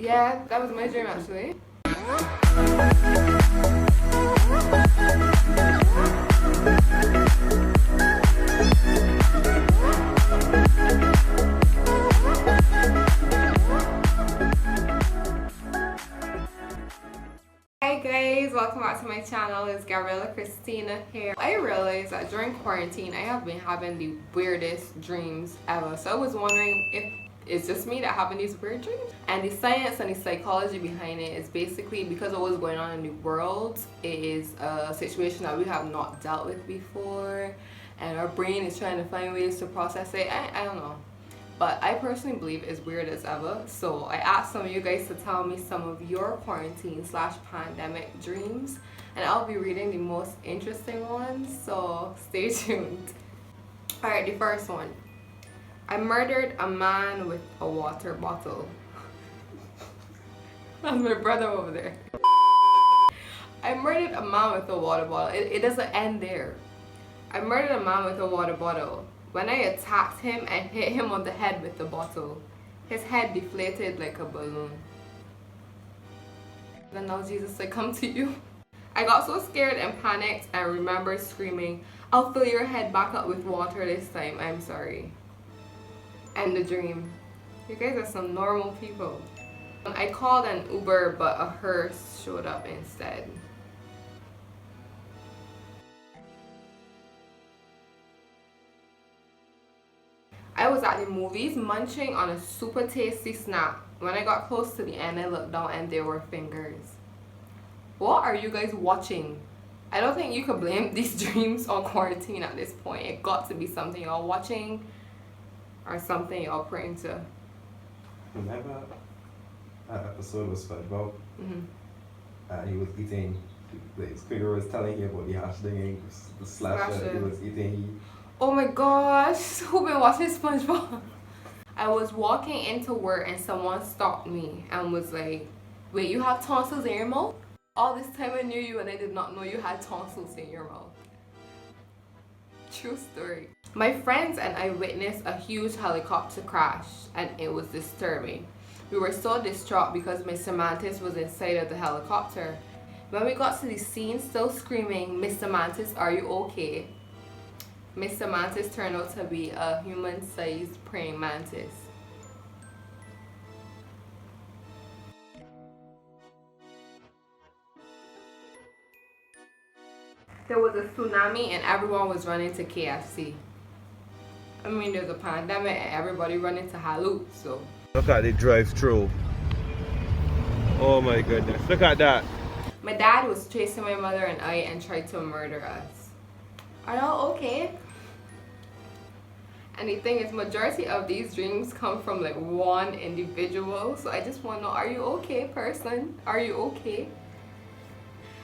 Yeah, that was my dream actually. Hi guys, welcome back to my channel. It's Gabriella Christina here. I realized that during quarantine I have been having the weirdest dreams ever. So I was wondering if it's just me that having these weird dreams. And the science and the psychology behind it is basically because of what's going on in the world. It is a situation that we have not dealt with before, and our brain is trying to find ways to process it. I don't know. But I personally believe it's weird as ever. So I asked some of you guys to tell me some of your quarantine/pandemic dreams. And I'll be reading the most interesting ones. So stay tuned. Alright, the first one. I murdered a man with a water bottle. That's my brother over there. I murdered a man with a water bottle. It doesn't end there. I murdered a man with a water bottle. When I attacked him and hit him on the head with the bottle, his head deflated like a balloon. Then now Jesus, I come to you. I got so scared and panicked and remembered screaming, "I'll fill your head back up with water this time, I'm sorry." And the dream. You guys are some normal people. I called an Uber, but a hearse showed up instead. I was at the movies munching on a super tasty snack. When I got close to the end, I looked down and there were fingers. What are you guys watching? I don't think you can blame these dreams on quarantine at this point. It got to be something y'all watching or something y'all praying to. Remember that episode was SpongeBob? He was eating, the Squidward was telling him about the hash thing, the slasher he was eating. Oh my gosh, who been watching SpongeBob? I was walking into work and someone stopped me and was like, "Wait, you have tonsils in your mouth?" All this time I knew you and I did not know you had tonsils in your mouth. True story. My friends and I witnessed a huge helicopter crash and it was disturbing. We were so distraught because Mr. Mantis was inside of the helicopter. When we got to the scene, still screaming, "Mr. Mantis, are you okay?" Mr. Mantis turned out to be a human-sized praying mantis. There was a tsunami and everyone was running to KFC. I mean, there's a pandemic and everybody running to Halou, so. Look at the drive-through. Oh my goodness, look at that. My dad was chasing my mother and I and tried to murder us. Are y'all okay? And the thing is, majority of these dreams come from like one individual. So I just want to know, are you okay, person? Are you okay?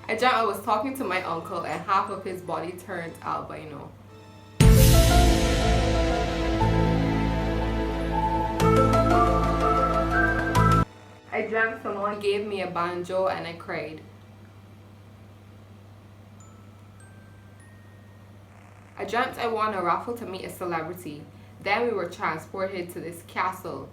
I dreamt I was talking to my uncle and half of his body turned albino. I dreamt someone gave me a banjo and I cried. I dreamt I won a raffle to meet a celebrity. Then we were transported to this castle.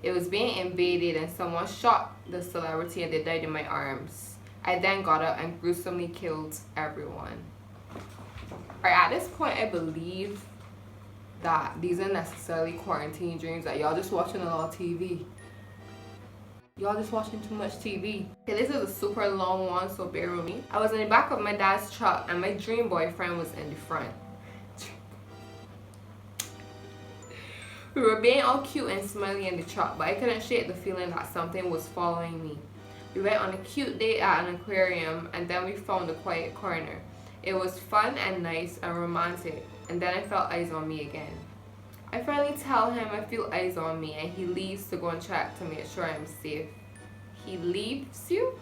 It was being invaded and someone shot the celebrity and they died in my arms. I then got up and gruesomely killed everyone. Alright, at this point I believe that these are necessarily quarantine dreams, that y'all just watching a lot of TV. Y'all just watching too much TV. Okay, this is a super long one, so bear with me. I was in the back of my dad's truck and my dream boyfriend was in the front. We were being all cute and smiley in the truck, but I couldn't shake the feeling that something was following me. We went on a cute date at an aquarium and then we found a quiet corner. It was fun and nice and romantic, and then I felt eyes on me again. I finally tell him I feel eyes on me and he leaves to go and check to make sure I'm safe. He leaves you?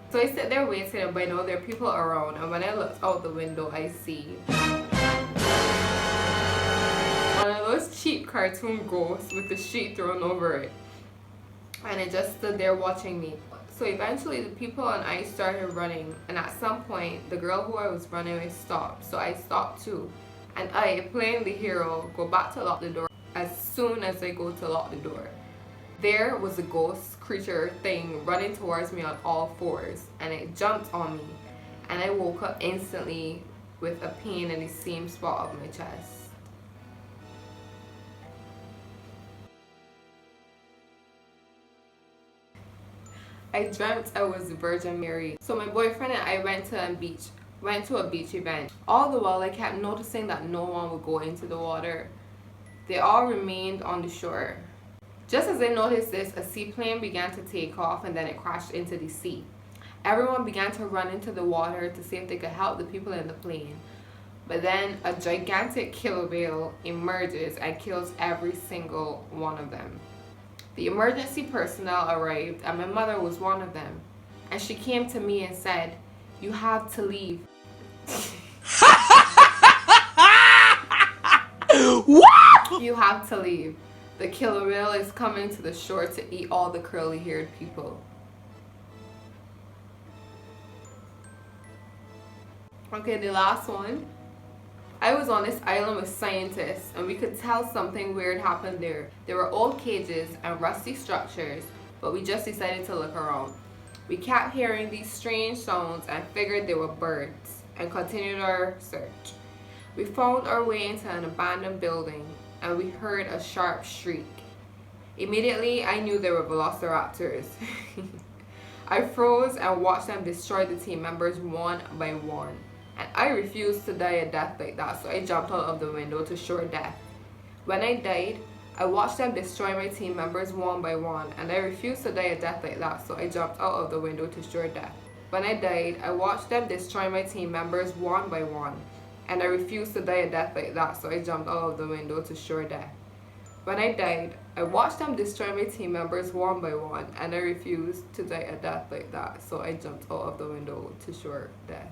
So I sit there waiting, but I know there are people around, and when I looked out the window I see one of those cheap cartoon ghosts with the sheet thrown over it. And it just stood there watching me. So eventually the people and I started running, and at some point the girl who I was running with stopped, so I stopped too. And I, playing the hero, go back to lock the door as soon as I go to lock the door. there was a ghost creature thing running towards me on all fours, and it jumped on me, and I woke up instantly with a pain in the same spot of my chest. I dreamt I was the Virgin Mary. So my boyfriend and I went to a beach event. All the while I kept noticing that no one would go into the water. They all remained on the shore. Just as I noticed this, a seaplane began to take off and then it crashed into the sea. Everyone began to run into the water to see if they could help the people in the plane. But then a gigantic killer whale emerges and kills every single one of them. The emergency personnel arrived and my mother was one of them. And she came to me and said, "You have to leave." What? You have to leave. The killer whale is coming to the shore to eat all the curly-haired people. Okay, the last one. I was on this island with scientists and we could tell something weird happened there. There were old cages and rusty structures, but we just decided to look around. We kept hearing these strange sounds and figured they were birds and continued our search. We found our way into an abandoned building and we heard a sharp shriek. Immediately, I knew they were velociraptors. I froze and watched them destroy the team members one by one. And I refused to die a death like that, so I jumped out of the window to sure death. When I died, I watched them destroy my team members one by one, and I refused to die a death like that, so I jumped out of the window to sure death. When I died, I watched them destroy my team members one by one, and I refused to die a death like that, so I jumped out of the window to sure death. When I died, I watched them destroy my team members one by one, and I refused to die a death like that, so I jumped out of the window to sure death.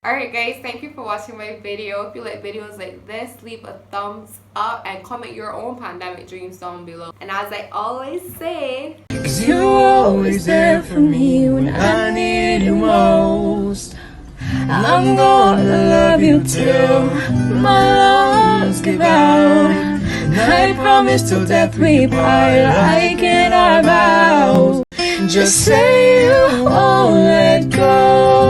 Alright guys, thank you for watching my video. If you like videos like this, leave a thumbs up and comment your own pandemic dreams down below. And as I always say, 'cause you're always there for me when I need you most. I'm gonna love you till my lungs give out. I promise till death we part, like in our vows. Just say you won't let go.